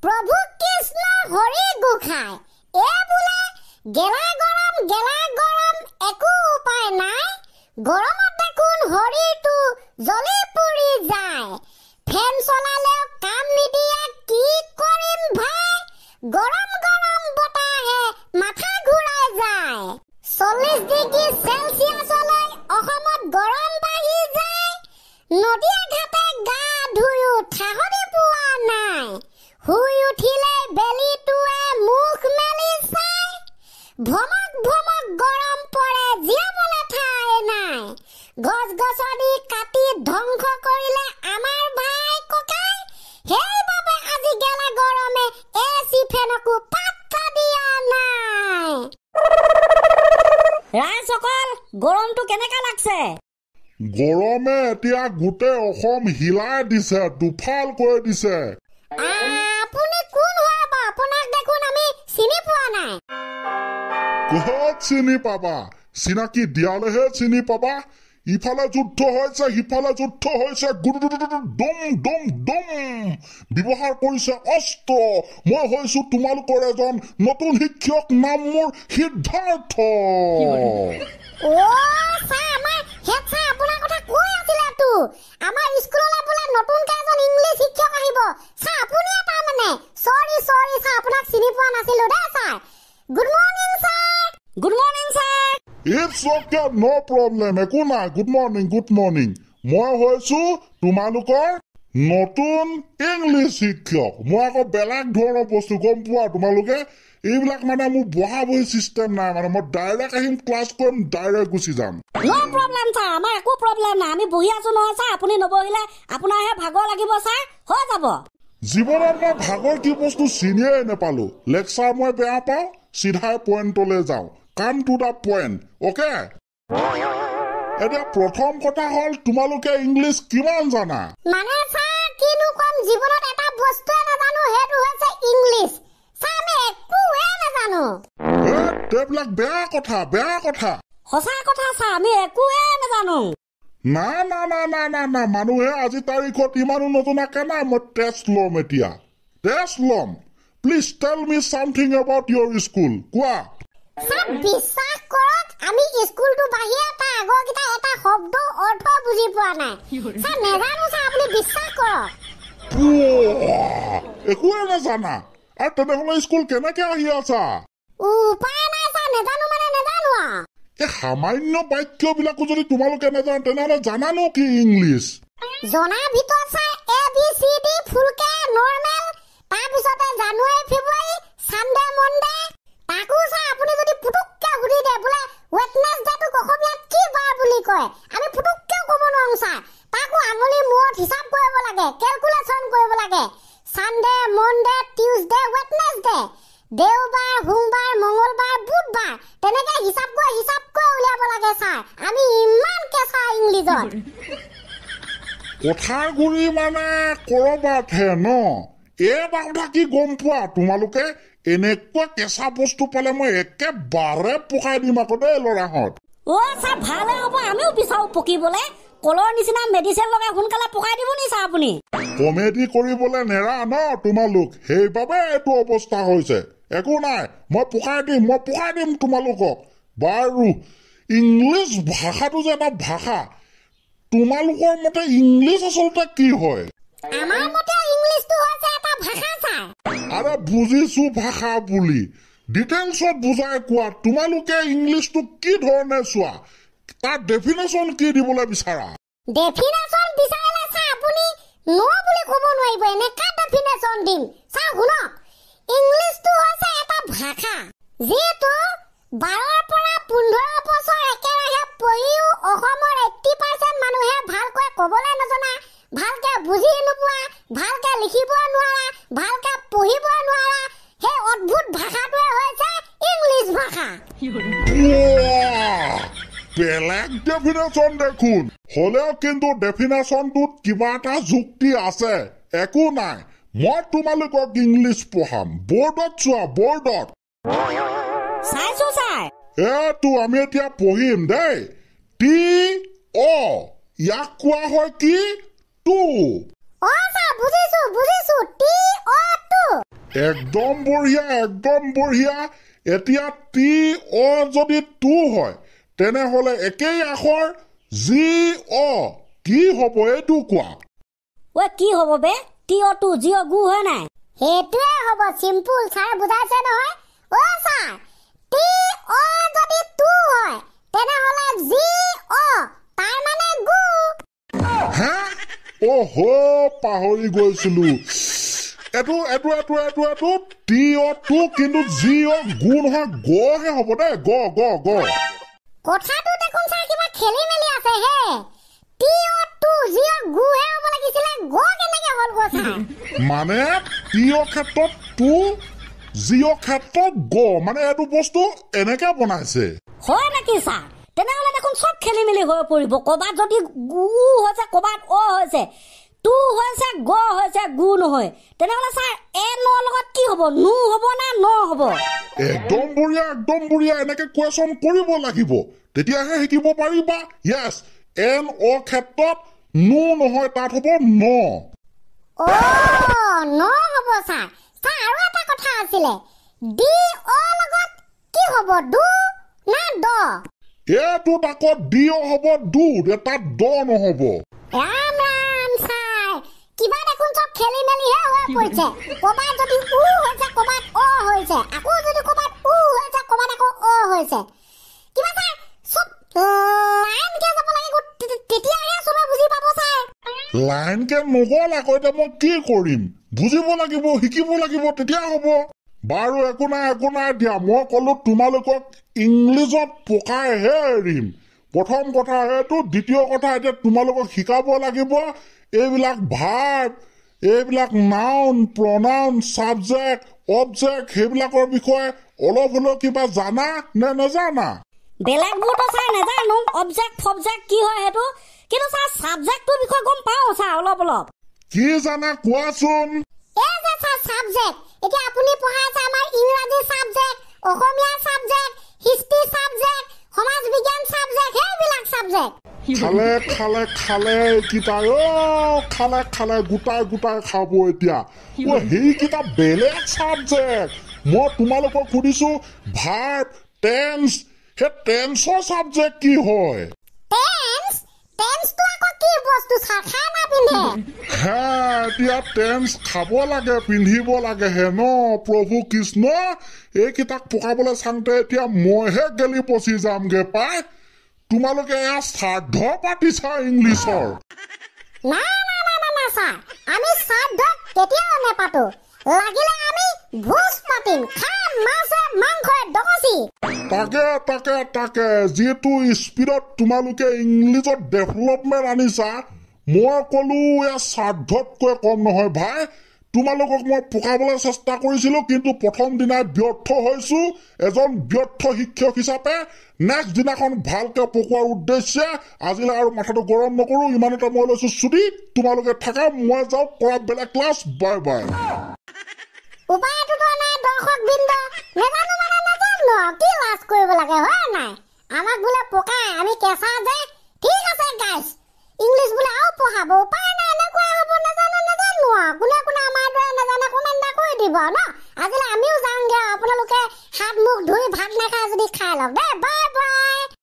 প্ৰভু কৃষ্ণ হৰি গোসাঁই বোলে গেলা গৰম একো উপায় নাই গৰমত দেখোন শৰীৰটো জ্বলি পুৰি যায় ফেন চলালেও কাম নিদিয়ে কি কৰিম ভাই গৰম বতাহে মাথা ঘূৰাই যায় 40 ডিগ্ৰী চেলচিয়াছলৈ অসমত গৰম বাঢ়ি যায় নদীয়ে ঘাটে গা ধুয়ো ঠাহনি পোৱা নাই শুই উঠিলে বেলিটোৱে মুখ মেলি চাই ভমক গৰম পৰে জীয়াবলৈ ঠাই নাই গছ-গছনি কাটি ধ্বংস কৰিলে আমাৰ ভাই ককাই সেইবাবে আজি গেলা গৰমে এচি ফেনকো পাত্তা দিয়া নাই ৰাইজসকল গৰমটো কেনেকা লাগছে গৰমে এতিয়া গোটেই অসম হিলাই দিছে দুফাল কৰি দিছে আপুনি কোন হয় বা আপোনাক দেখোন আমি চিনি পোৱা নাই ক'ত চিনি পাবা চিনাকি দিয়ালেহে চিনি পাবা ইফালে যুদ্ধ হৈছে সিফালে যুদ্ধ হৈছে ডম ব্যৱহাৰ কৰিছে অস্ত্ৰ মই হৈছো তোমালোকৰ এজন নতুন শিক্ষক নাম মোৰ সিদ্ধাৰ্থ আমাৰ স্কুললৈ বোলে নতুনকৈ এজন ইংলিছ শিক্ষক আহিব ছাৰ আপুনি তাৰমানে সৰি ছাৰ আপোনাক চিনি পোৱা নাছিলো দেই sir good morning sir It's okay, no problem. একো নাই গুড মৰ্নিং মই হৈছো তোমালোকৰ নতুন ইংলিছ শিক্ষক মই আকৌ বেলেগ ধৰণৰ বস্তু গম পোৱা তোমালোকে এইবিলাক মানে মোৰ বহা বহি চিষ্টেম নাই মানে মই ডাইৰেক্ট আহিম ক্লাছ কৰিম ডাইৰেক্ট গুচি যাম নো প্ৰবলেম ছাৰ আমাৰ একো প্ৰবলেম নাই আমি বহি আছো নহয় ছাৰ আপুনি নবহিলে আপোনাৰহে ভাগৰ লাগিব ছাৰ হৈ যাব জীৱনত মই ভাগৰ কি বস্তু চিনিয়ে নাপালো লেকচাৰ মই বেয়া পাওঁ চিধাই পইণ্টলৈ যাওঁ come to the point okay এতিয়া প্ৰথম কথা হ'ল তোমালোকে ইংলিছ কিমান জানা মানে ছাৰ কিনো কম জীৱনত এটা বস্তুৱে নাজানো সেইটো হৈছে ইংলিছ ছাৰ আমি একোৱে নাজানো এইবিলাক বেয়া কথা সঁচা কথা ছাৰ আমি একোৱে নাজানো না মানুহে আজি তাৰিখত ইমানো নজনাকে নাই মই টেষ্ট ল'ম please tell me something about your school কোৱা ছাৰ বিশ্বাস কৰক আমি স্কুলটো বাহিৰে তাৰ আগৰকেইটা এটা শব্দ অৰ্থ বুজি পোৱা নাই ছাৰ নেজানো ছাৰ আপুনি বিশ্বাস কৰক একোৱে নাজানা আৰু তেনেহ'লে স্কুল কেনেকে আহি আছা উপায় নাই ছাৰ নেজানো এই সামান্য বাক্যবিলাকো যদি তোমালোকে নাজানা তেনেহ'লে জানানো কি ইংলিছ জনাৰ ভিতৰত ছাৰ ABCD ফুলকে নৰ্মেল তাৰপিছতে জানুৱাৰী ফেব্ৰুৱাৰী সানডে মনডে তাকো ছাৰ আপুনি যদি পুতুককে সুধি দিয়ে বোলে ৱেডনেছডেটোক অসমীয়াত কি বাৰ বুলি কয় আমি পুতুককে ক'ব নোৱাৰো ছাৰ তাকো আঙুলি মূৰত হিচাপ কৰিব লাগে কেলকুলেশ্যন কৰিব লাগে সানডে মনডে টিউজডে ৱেডনেছডে দেওবাৰ সোমবাৰ মঙলবাৰ বুধবাৰ তেনেকে হিচাপ কৰি উলিয়াব লাগে ছাৰ আমি ইমান কেঁচা ইংলিছত কথাৰ গুৰি মানে কৰবাতহে ন এটা কথা কি গম পোৱা তোমালোকে এনেকুৱা কেঁচা বস্তু পালে মই একেবাৰে পকাই দিম আকৌ দেই ল'ৰাহঁত ছাৰ ভালে হ'ব আমিও বিচাৰো পকিবলৈ কলৰ নিচিনা মেডিচিন লগাই সোনকালে পকাই দিব নি ছাৰ আপুনি কমেডি কৰিবলৈ নেৰা ন তোমালোক সেইবাবে এইটো অৱস্থা হৈছে একো নাই মই পকাই দিম তোমালোকক বাৰু ইংলিছ ভাষাটো যে এটা ভাষা তোমালোকৰ মতে ইংলিছ আচলতে কি হয় আমাৰ মতে ইংলিছটো হৈছে এটা ভাষা ছাৰ আৰে বুজিছো ভাষা বুলি ডিটেইলছত বুজাই কোৱা তোমালোকে ইংলিছটো কি ধৰণে চোৱা তাৰ ডেফিনেশ্যন কি দিবলৈ বিচাৰা ডেফিনেশ্যন বিচাৰিলে ছাৰ আপুনি নো বুলি ক'ব নোৱাৰিব এনেকা ডেফিনেশ্যন দিম ছাৰ শুনক ইংলিছটো হৈছে এটা ভাষা যিটো 12ৰ পৰা 15 বছৰ একেৰাহে পঢ়িও অসমৰ 80% মানুহে ভালকৈ ক'বলৈ নজনা ভালকৈ বুজি নোপোৱা ভালকৈ লিখিব নোৱাৰা ভালকৈ পঢ়িব নোৱাৰা সেই অদ্ভুত ভাষাটোৱে হৈছে ইংলিছ ভাষা বেলেগ ডেফিনেশ্যন দেখোন হ'লেও কিন্তু ডেফিনেশ্যনটোত কিবা এটা যুক্তি আছে একো নাই মই তোমালোকক ইংলিছ পঢ়াম বৰ্ডত চোৱা বৰ্ডত চাইছো ছাৰ এইটো আমি এতিয়া পঢ়িম দেই টি অ ইয়াক কোৱা হয় কি টু ছাৰ বুজিছো টি অ টু একদম বঢ়িয়া এতিয়া টি অ যদি টু হয় তেনেহলে একেই আখৰ জি অ কি হ'ব এইটো কোৱা ঐ কি হ'ব বে টি অ টু জি অ গু হয় নাই সেইটোৱে হ'ব চিম্পুল ছাৰ বুজাইছে নহয় অ ছাৰ টি অ যদি টু হয় তেনেহলে জি অ তাৰ মানে গু হা ওহো পাহৰি গৈছিলো এটো টি অ টু কিন্তু জি অ গু নহয় গহে হ'ব দে গ কথাটো দেখোন ছাৰ কিবা খেলি মেলি আছে হে টি অ টু জি অ গু হে হ'ব লাগিছিলে গ কেনেকে হ'ল গো ছাৰ মানে টি অ ক্ষেত্ৰত টু জি অ ক্ষেত্ৰত গ মানে এইটো বস্তু এনেকে বনাইছে হয় নেকি ছাৰ তেনেহলে দেখোন চব খেলি মেলি হৈ পৰিব ক'বাত যদি গু হৈছে ক'বাত অ হৈছে টু হৈছে গ হৈছে গু নহয় তেনেহলে ছাৰ এ ন লগত কি হ'ব নু হ'ব না ন হ'ব একদম বঢ়িয়া এনেকে কুৱেশ্যন কৰিব লাগিব তেতিয়াহে শিকিব পাৰিবা য়েছ এন অ ক্ষেত্ৰত নু নহয় তাত হ'ব ন অ ন হ'ব ছাৰ আৰু এটা কথা আছিলে ডি অ লগত কি হ'ব দু না দ এইটোত আকৌ ডি অ হ'ব দু তাত দ নহ'ব ৰাম ছাৰ কিবা দেখোন চব খেলি মেলিহে হৈ পৰিছে ক'বাত যদি উ হৈছে ক'বাত অ হৈছে আকৌ যদি ক'বাত উ হৈছে ক'বাত আকৌ অ হৈছে কিবা ছাৰ চব লাইনকে যাব লাগিব তেতিয়াহে চবে বুজি পাব ছাৰ লাইনকে নগ'ল আকৌ এতিয়া মই কি কৰিম বুজিব লাগিব শিকিব লাগিব তেতিয়া হ'ব বাৰু একো নাই দিয়া মই ক'লো তোমালোকক ইংলিছত পকাইহে এৰিম প্ৰথম কথা সেইটো দ্বিতীয় কথা এতিয়া তোমালোকক শিকাব লাগিব এইবিলাক ভাৰ্ব এইবিলাক নাউন প্ৰনাউন ছাবজেক্ট অবজেক্ট সেইবিলাকৰ বিষয়ে অলপ হ'লেও কিবা জানা নে নাজানা বেলেগবোৰতো ছাৰ নাজানো অবজেক্ট ফবজেক্ট কি হয় সেইটো কিন্তু ছাৰ ছাবজেক্টটোৰ বিষয়ে গম পাওঁ ছাৰ অলপ কি জানা কোৱাচোন এই যে ছাৰ ছাবজেক্ট এতিয়া আপুনি পঢ়াইছে আমাৰ ইংৰাজী ছাবজেক্ট অসমীয়া ছাবজেক্ট হিষ্ট্ৰী ছাবজেক্ট সমাজ বিজ্ঞান ছাবজেক্ট সেইবিলাক ছাবজেক্ট খালে খালে গোটাই খাব এতিয়া সেইকেইটা বেলেগ ছাবজেক্ট মই তোমালোকক সুধিছো ভাৰ্ব টেন্স সেই টেন্সৰ ছাবজেক্ট কি হয় টেন্সটো আকৌ কি বস্তু ছাৰ খাই না পিন্ধে হে এতিয়া টেন্স খাব লাগে পিন্ধিব লাগে হে ন প্ৰভু কৃষ্ণ এইকেইটাক পকাবলৈ চাওঁতে এতিয়া মইহে গেলি পচি যামগে পাই তোমালোকে এয়া শ্ৰাদ্ধ পাতিছা ইংলিছৰ না ছাৰ আমি শ্ৰাদ্ধ কেতিয়াও নেপাতো লাগিলে আমি ভোজ পাতিম খাম মাছে মাংসই দগচি তাকে যিটো স্পীডত তোমালোকে ইংলিছত ডেভেলপমেণ্ট আনিছা মই ক'লো এয়া শ্ৰাদ্ধতকৈ কম নহয় ভাই তোমালোকক মই পকাবলৈ চেষ্টা কৰিছিলো কিন্তু প্ৰথম দিনাই ব্যৰ্থ হৈছো এজন ব্যৰ্থ শিক্ষক হিচাপে নেক্সট দিনাখন ভালকে পকোৱাৰ উদ্দেশ্যে আজিলৈ আৰু মাথাটো গৰম নকৰো ইমানতে মই লৈছো ছুটি তোমালোকে থাকা মই যাওঁ কৰা বেলেগ ক্লাছ বাই উপায়টোতো নাই দৰ্শক বৃন্দ নাজানো কি লাজ কৰিব লাগে হয় নাই আমাক বোলে পকাই আমি কেঁচা যে